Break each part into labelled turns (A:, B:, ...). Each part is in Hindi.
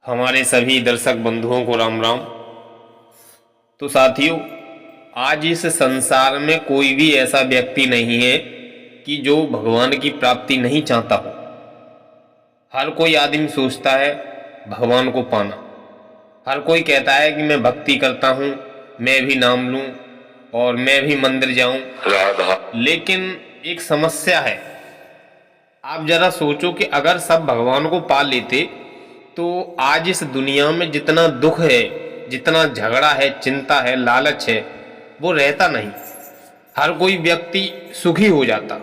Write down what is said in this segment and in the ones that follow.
A: हमारे सभी दर्शक बंधुओं को राम राम। तो साथियों, आज इस संसार में कोई भी ऐसा व्यक्ति नहीं है कि जो भगवान की प्राप्ति नहीं चाहता हो। हर कोई आदमी सोचता है भगवान को पाना। हर कोई कहता है कि मैं भक्ति करता हूँ, मैं भी नाम लूँ और मैं भी मंदिर जाऊँ। लेकिन एक समस्या है। आप जरा सोचो कि अगर सब भगवान को पा लेते तो आज इस दुनिया में जितना दुख है, जितना झगड़ा है, चिंता है, लालच है, वो रहता नहीं। हर कोई व्यक्ति सुखी हो जाता।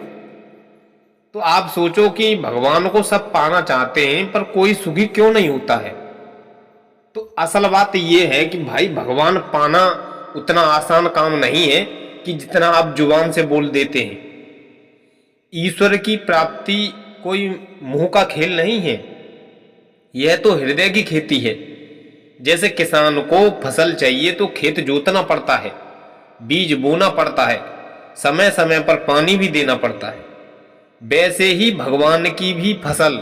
A: तो आप सोचो कि भगवान को सब पाना चाहते हैं पर कोई सुखी क्यों नहीं होता है। तो असल बात यह है कि भाई भगवान पाना उतना आसान काम नहीं है कि जितना आप जुबान से बोल देते हैं। ईश्वर की प्राप्ति कोई मुंह का खेल नहीं है, यह तो हृदय की खेती है। जैसे किसान को फसल चाहिए तो खेत जोतना पड़ता है, बीज बोना पड़ता है, समय समय पर पानी भी देना पड़ता है। वैसे ही भगवान की भी फसल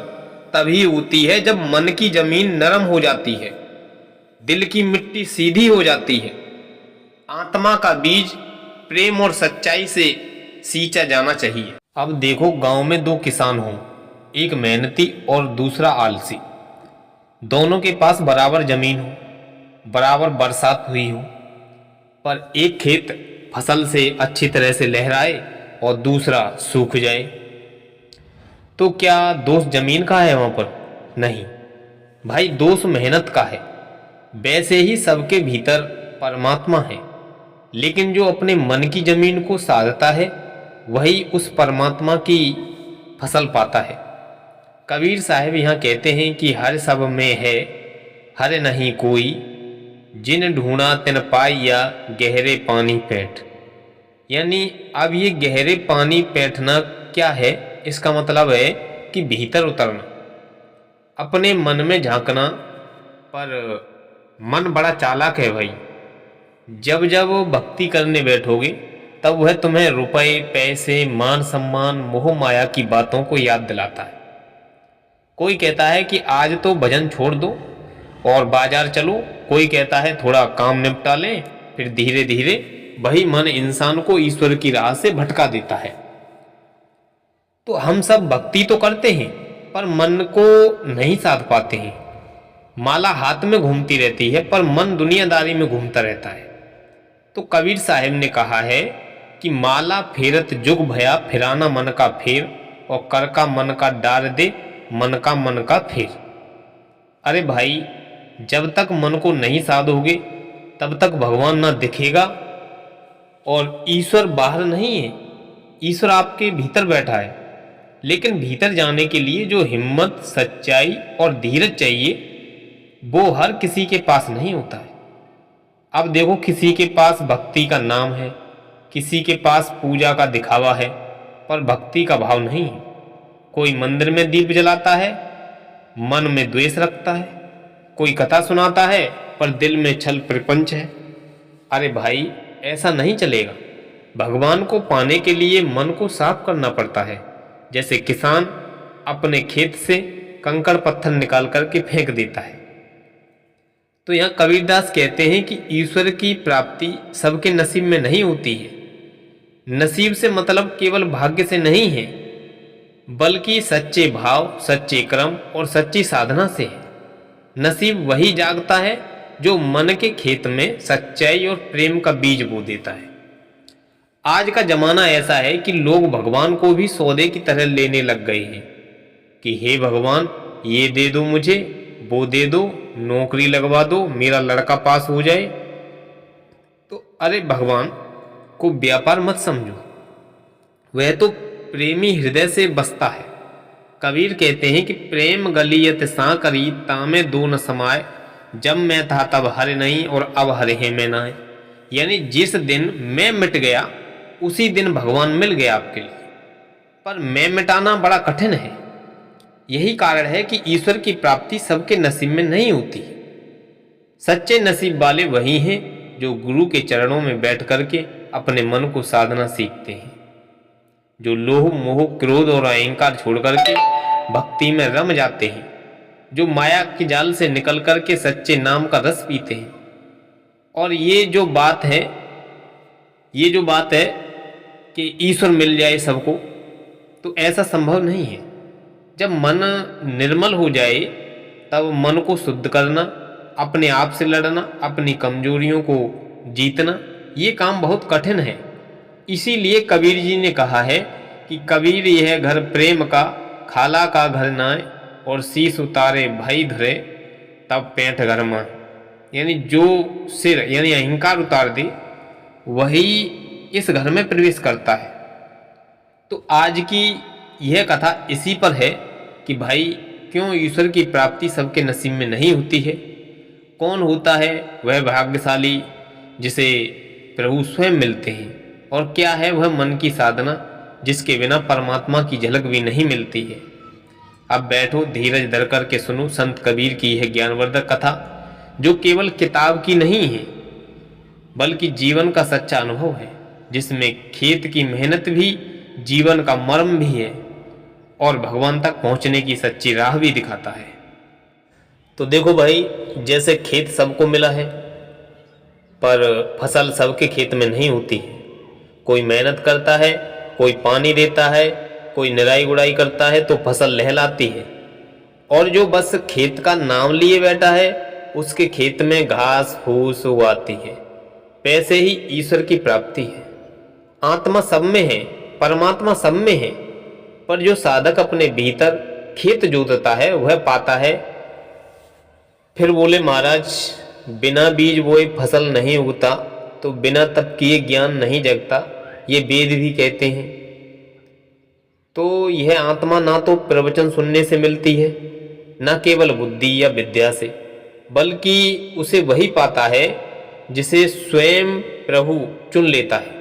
A: तभी होती है जब मन की जमीन नरम हो जाती है, दिल की मिट्टी सीधी हो जाती है, आत्मा का बीज प्रेम और सच्चाई से सींचा जाना चाहिए। अब देखो, गांव में दो किसान हों, एक मेहनती और दूसरा आलसी। दोनों के पास बराबर जमीन हो, बराबर बरसात हुई हो, पर एक खेत फसल से अच्छी तरह से लहराए और दूसरा सूख जाए। तो क्या दोष जमीन का है वहां पर? नहीं भाई, दोष मेहनत का है। वैसे ही सबके भीतर परमात्मा है, लेकिन जो अपने मन की जमीन को साधता है वही उस परमात्मा की फसल पाता है। कबीर साहब यहाँ कहते हैं कि हर सब में है, हर नहीं कोई, जिन ढूंढा तिन पाइया, गहरे पानी पैठ। यानी अब ये गहरे पानी पैठना क्या है? इसका मतलब है कि भीतर उतरना, अपने मन में झांकना। पर मन बड़ा चालाक है भाई। जब जब भक्ति करने बैठोगे तब वह तुम्हें रुपए, पैसे, मान सम्मान, मोह माया की बातों को याद दिलाता है। कोई कहता है कि आज तो भजन छोड़ दो और बाजार चलो, कोई कहता है थोड़ा काम निपटा लें, फिर धीरे धीरे वही मन इंसान को ईश्वर की राह से भटका देता है। तो हम सब भक्ति तो करते हैं पर मन को नहीं साध पाते हैं। माला हाथ में घूमती रहती है पर मन दुनियादारी में घूमता रहता है। तो कबीर साहब ने कहा है कि माला फेरत जुग भया, फिराना मन का फेर, और कर का मन का डार दे, मन का फेर। अरे भाई, जब तक मन को नहीं साधोगे तब तक भगवान ना दिखेगा। और ईश्वर बाहर नहीं है, ईश्वर आपके भीतर बैठा है। लेकिन भीतर जाने के लिए जो हिम्मत, सच्चाई और धीरज चाहिए वो हर किसी के पास नहीं होता है। अब देखो, किसी के पास भक्ति का नाम है, किसी के पास पूजा का दिखावा है, पर भक्ति का भाव नहीं है। कोई मंदिर में दीप जलाता है, मन में द्वेष रखता है। कोई कथा सुनाता है पर दिल में छल प्रपंच है। अरे भाई, ऐसा नहीं चलेगा। भगवान को पाने के लिए मन को साफ करना पड़ता है। जैसे किसान अपने खेत से कंकड़ पत्थर निकाल करके फेंक देता है। तो यहाँ कबीरदास कहते हैं कि ईश्वर की प्राप्ति सबके नसीब में नहीं होती है। नसीब से मतलब केवल भाग्य से नहीं है, बल्कि सच्चे भाव, सच्चे कर्म और सच्ची साधना से है। नसीब वही जागता है जो मन के खेत में सच्चाई और प्रेम का बीज बो देता है। आज का जमाना ऐसा है कि लोग भगवान को भी सौदे की तरह लेने लग गए हैं कि हे भगवान, ये दे दो मुझे, वो दे दो, नौकरी लगवा दो, मेरा लड़का पास हो जाए। तो अरे, भगवान को व्यापार मत समझो, वह तो प्रेमी हृदय से बसता है। कबीर कहते हैं कि प्रेम गलियत सा करी, तामे दो न समाए, जब मैं था तब हरे नहीं और अब हरे है मैं नाए। यानी जिस दिन मैं मिट गया उसी दिन भगवान मिल गया आपके लिए। पर मैं मिटाना बड़ा कठिन है। यही कारण है कि ईश्वर की प्राप्ति सबके नसीब में नहीं होती। सच्चे नसीब वाले वही हैं जो गुरु के चरणों में बैठ करके अपने मन को साधना सीखते हैं, जो लोभ, मोह, क्रोध और अहंकार छोड़ करके भक्ति में रम जाते हैं। जो माया के जाल से निकल कर के सच्चे नाम का रस पीते हैं। और ये जो बात है कि ईश्वर मिल जाए सबको, तो ऐसा संभव नहीं है। जब मन निर्मल हो जाए तब मन को शुद्ध करना, अपने आप से लड़ना, अपनी कमजोरियों को जीतना, ये काम बहुत कठिन है। इसीलिए कबीर जी ने कहा है कि कबीर यह घर प्रेम का, खाला का घर नाय, और शीश उतारे भाई धरे तब पैंठ घर माए। यानी जो सिर यानी अहंकार उतार दे वही इस घर में प्रवेश करता है। तो आज की यह कथा इसी पर है कि भाई क्यों ईश्वर की प्राप्ति सबके नसीब में नहीं होती है। कौन होता है वह भाग्यशाली जिसे प्रभु स्वयं मिलते हैं, और क्या है वह मन की साधना जिसके बिना परमात्मा की झलक भी नहीं मिलती है। अब बैठो, धीरज धर कर के सुनो संत कबीर की यह ज्ञानवर्धक कथा, जो केवल किताब की नहीं है बल्कि जीवन का सच्चा अनुभव है, जिसमें खेत की मेहनत भी, जीवन का मर्म भी है, और भगवान तक पहुंचने की सच्ची राह भी दिखाता है। तो देखो भाई, जैसे खेत सबको मिला है पर फसल सबके खेत में नहीं होती है। कोई मेहनत करता है, कोई पानी देता है, कोई निराई गुड़ाई करता है तो फसल लहलाती है, और जो बस खेत का नाम लिए बैठा है उसके खेत में घास फूस उगाती है। वैसे ही ईश्वर की प्राप्ति है। आत्मा सब में है, परमात्मा सब में है, पर जो साधक अपने भीतर खेत जोतता है वह पाता है। फिर बोले महाराज, बिना बीज बोए फसल नहीं उगता, तो बिना तप किए ज्ञान नहीं जगता, ये वेद भी कहते हैं। तो यह आत्मा ना तो प्रवचन सुनने से मिलती है, न केवल बुद्धि या विद्या से, बल्कि उसे वही पाता है जिसे स्वयं प्रभु चुन लेता है।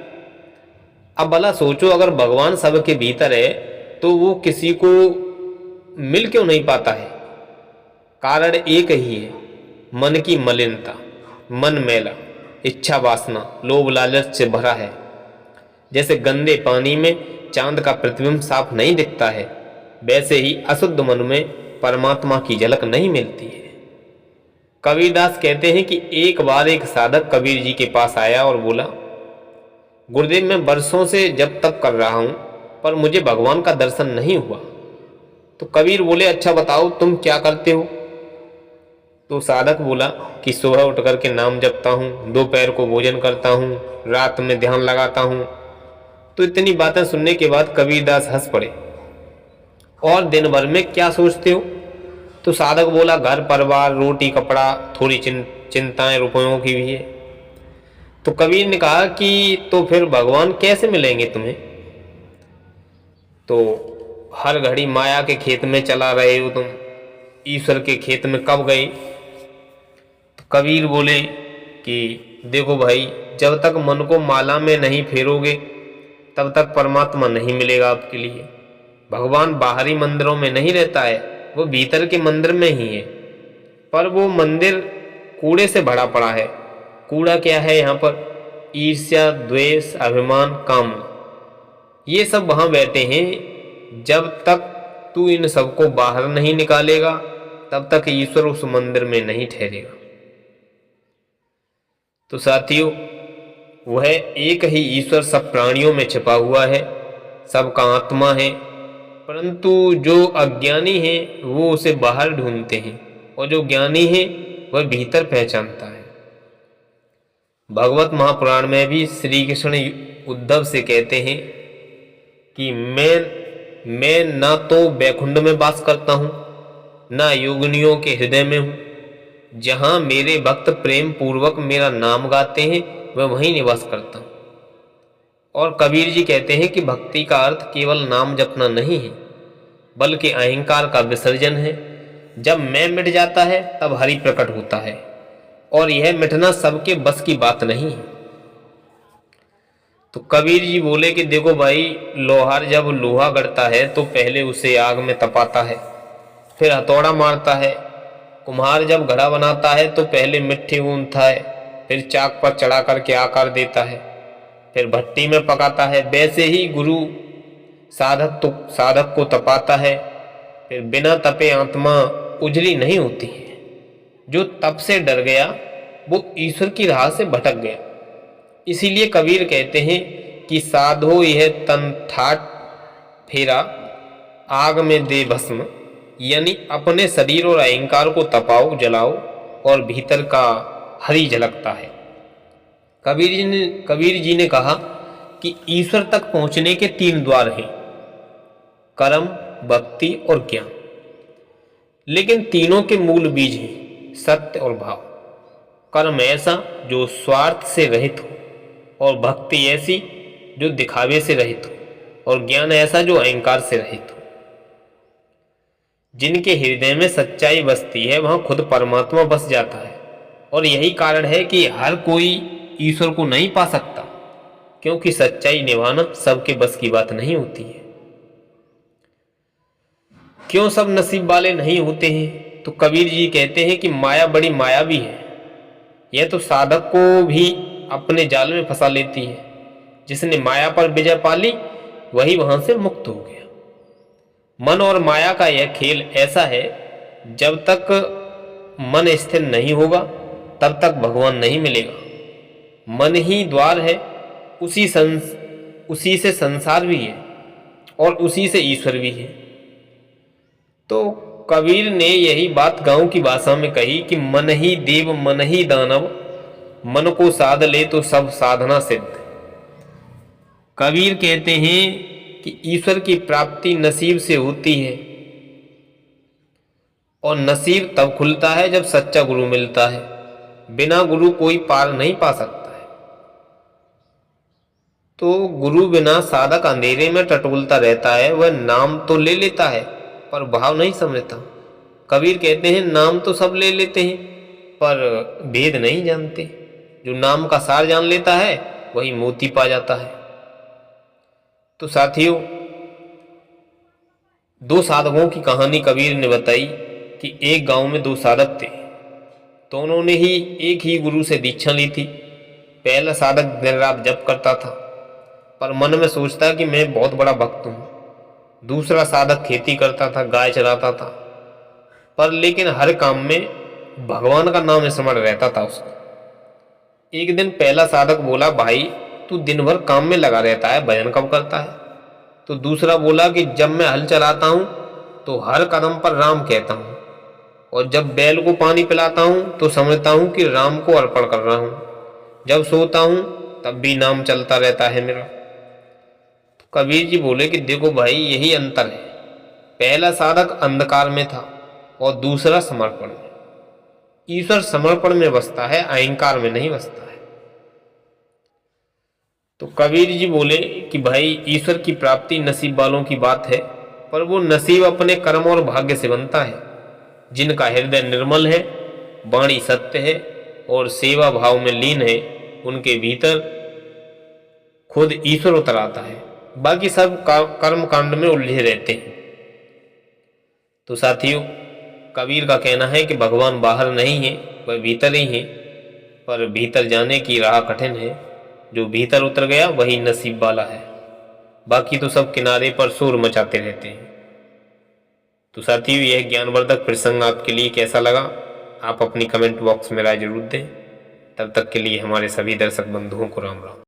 A: अब भला सोचो, अगर भगवान सबके भीतर है तो वो किसी को मिल क्यों नहीं पाता है? कारण एक ही है, मन की मलिनता। मन मैला, इच्छा वासना, लोभ लालच से भरा है। जैसे गंदे पानी में चांद का प्रतिबिंब साफ नहीं दिखता है, वैसे ही अशुद्ध मन में परमात्मा की झलक नहीं मिलती है। कबीरदास कहते हैं कि एक बार एक साधक कबीर जी के पास आया और बोला, गुरुदेव, मैं बरसों से जब तप कर रहा हूं पर मुझे भगवान का दर्शन नहीं हुआ। तो कबीर बोले, अच्छा बताओ तुम क्या करते हो? तो साधक बोला कि सुबह उठ करके नाम जपता हूँ, दोपहर को भोजन करता हूँ, रात में ध्यान लगाता हूँ। तो इतनी बातें सुनने के बाद कबीरदास हंस पड़े। और दिन भर में क्या सोचते हो? तो साधक बोला, घर परिवार, रोटी कपड़ा, थोड़ी चिंताएं रुपयों की भी है। तो कबीर ने कहा कि तो फिर भगवान कैसे मिलेंगे तुम्हें? तो हर घड़ी माया के खेत में चला रहे हो तुम, ईश्वर के खेत में कब गए? तो कबीर बोले कि देखो भाई, जब तक मन को माला में नहीं फेरोगे तब तक परमात्मा नहीं मिलेगा आपके लिए। भगवान बाहरी मंदिरों में नहीं रहता है, वो भीतर के मंदिर में ही है। पर वो मंदिर कूड़े से भरा पड़ा है। कूड़ा क्या है यहाँ पर? ईर्ष्या, द्वेष, अभिमान, काम, ये सब वहां बैठे हैं। जब तक तू इन सबको बाहर नहीं निकालेगा तब तक ईश्वर उस मंदिर में नहीं ठहरेगा। तो साथियों, वह एक ही ईश्वर सब प्राणियों में छिपा हुआ है, सबका आत्मा है, परंतु जो अज्ञानी है वो उसे बाहर ढूंढते हैं, और जो ज्ञानी है वह भीतर पहचानता है। भगवत महापुराण में भी श्री कृष्ण उद्धव से कहते हैं कि मैं ना तो बैकुंठ में वास करता हूँ, ना योगिनियों के हृदय में हूँ। जहाँ मेरे भक्त प्रेम पूर्वक मेरा नाम गाते हैं वह वहीं निवास करता हूँ। और कबीर जी कहते हैं कि भक्ति का अर्थ केवल नाम जपना नहीं है, बल्कि अहंकार का विसर्जन है। जब मैं मिट जाता है तब हरि प्रकट होता है, और यह मिटना सबके बस की बात नहीं है। तो कबीर जी बोले कि देखो भाई, लोहार जब लोहा गढ़ता है तो पहले उसे आग में तपाता है, फिर हथौड़ा मारता है। कुम्हार जब घड़ा बनाता है तो पहले मिट्टी गूंथता है, फिर चाक पर चढ़ा करके आकार देता है, फिर भट्टी में पकाता है। वैसे ही गुरु साधक को तपाता है, फिर बिना तपे आत्मा उजली नहीं होती है। जो तप से डर गया वो ईश्वर की राह से भटक गया। इसीलिए कबीर कहते हैं कि साधो यह तन ठाट फेरा, आग में दे भस्म, यानी अपने शरीर और अहंकार को तपाओ जलाओ और भीतर का हरि झलकता है। कबीर जी ने कहा कि ईश्वर तक पहुंचने के 3 द्वार हैं, कर्म, भक्ति और ज्ञान। लेकिन तीनों के मूल बीज हैं सत्य और भाव। कर्म ऐसा जो स्वार्थ से रहित हो, और भक्ति ऐसी जो दिखावे से रहित हो, और ज्ञान ऐसा जो अहंकार से रहित हो। जिनके हृदय में सच्चाई बसती है वहां खुद परमात्मा बस जाता है। और यही कारण है कि हर कोई ईश्वर को नहीं पा सकता, क्योंकि सच्चाई निभाना सबके बस की बात नहीं होती है। क्यों सब नसीब वाले नहीं होते हैं? तो कबीर जी कहते हैं कि माया बड़ी मायावी है। यह तो साधक को भी अपने जाल में फंसा लेती है। जिसने माया पर विजय पा ली वही वहां से मुक्त हो गया। मन और माया का यह खेल ऐसा है, जब तक मन स्थिर नहीं होगा तब तक भगवान नहीं मिलेगा। मन ही द्वार है, उसी से संसार भी है और उसी से ईश्वर भी है। तो कबीर ने यही बात गांव की भाषा में कही कि मन ही देव मन ही दानव, मन को साध ले तो सब साधना सिद्ध। कबीर कहते हैं कि ईश्वर की प्राप्ति नसीब से होती है, और नसीब तब खुलता है जब सच्चा गुरु मिलता है। बिना गुरु कोई पार नहीं पा सकता है। तो गुरु बिना साधक अंधेरे में टटोलता रहता है। वह नाम तो ले लेता है पर भाव नहीं समझता। कबीर कहते हैं नाम तो सब ले लेते हैं पर भेद नहीं जानते। जो नाम का सार जान लेता है वही मोती पा जाता है। तो साथियों, 2 साधकों की कहानी कबीर ने बताई कि एक गांव में 2 साधक थे। तो उन्होंने ही एक ही गुरु से दीक्षा ली थी। पहला साधक दिन रात जप करता था पर मन में सोचता कि मैं बहुत बड़ा भक्त हूँ। दूसरा साधक खेती करता था, गाय चराता था, पर लेकिन हर काम में भगवान का नाम स्मरण रहता था उसको। एक दिन पहला साधक बोला, भाई तू दिन भर काम में लगा रहता है, भजन कब करता है? तो दूसरा बोला कि जब मैं हल चलाता हूँ तो हर कदम पर राम कहता हूँ, और जब बैल को पानी पिलाता हूँ तो समझता हूँ कि राम को अर्पण कर रहा हूँ। जब सोता हूँ तब भी नाम चलता रहता है मेरा। तो कबीर जी बोले कि देखो भाई, यही अंतर है। पहला साधक अंधकार में था और दूसरा समर्पण में। ईश्वर समर्पण में बसता है, अहंकार में नहीं बसता है। तो कबीर जी बोले कि भाई ईश्वर की प्राप्ति नसीब वालों की बात है, पर वो नसीब अपने कर्म और भाग्य से बनता है। जिनका हृदय निर्मल है, वाणी सत्य है और सेवा भाव में लीन है, उनके भीतर खुद ईश्वर उतर आता है। बाकी सब कर्म कांड में उलझे रहते हैं। तो साथियों, कबीर का कहना है कि भगवान बाहर नहीं है, वह भीतर ही है, पर भीतर जाने की राह कठिन है। जो भीतर उतर गया वही नसीब वाला है, बाकी तो सब किनारे पर शोर मचाते रहते हैं। तो साथियों, यह ज्ञानवर्धक प्रसंग आपके लिए कैसा लगा, आप अपनी कमेंट बॉक्स में राय जरूर दें। तब तक के लिए हमारे सभी दर्शक बंधुओं को राम राम।